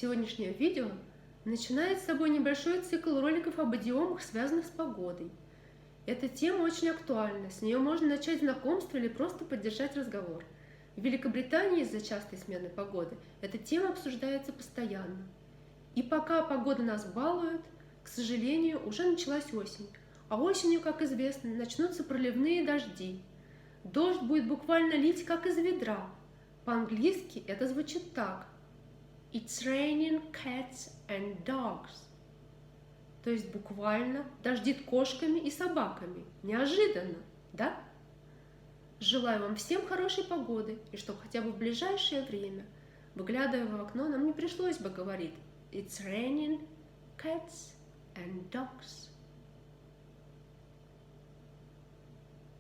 Сегодняшнее видео начинает с собой небольшой цикл роликов об идиомах, связанных с погодой. Эта тема очень актуальна, с нее можно начать знакомство или просто поддержать разговор. В Великобритании из-за частой смены погоды эта тема обсуждается постоянно. И пока погода нас балует, к сожалению, уже началась осень. А осенью, как известно, начнутся проливные дожди. Дождь будет буквально лить, как из ведра. По-английски это звучит так: It's raining cats and dogs. То есть буквально дождит кошками и собаками. Неожиданно, да? Желаю вам всем хорошей погоды, и чтобы хотя бы в ближайшее время, выглядывая в окно, нам не пришлось бы говорить It's raining cats and dogs.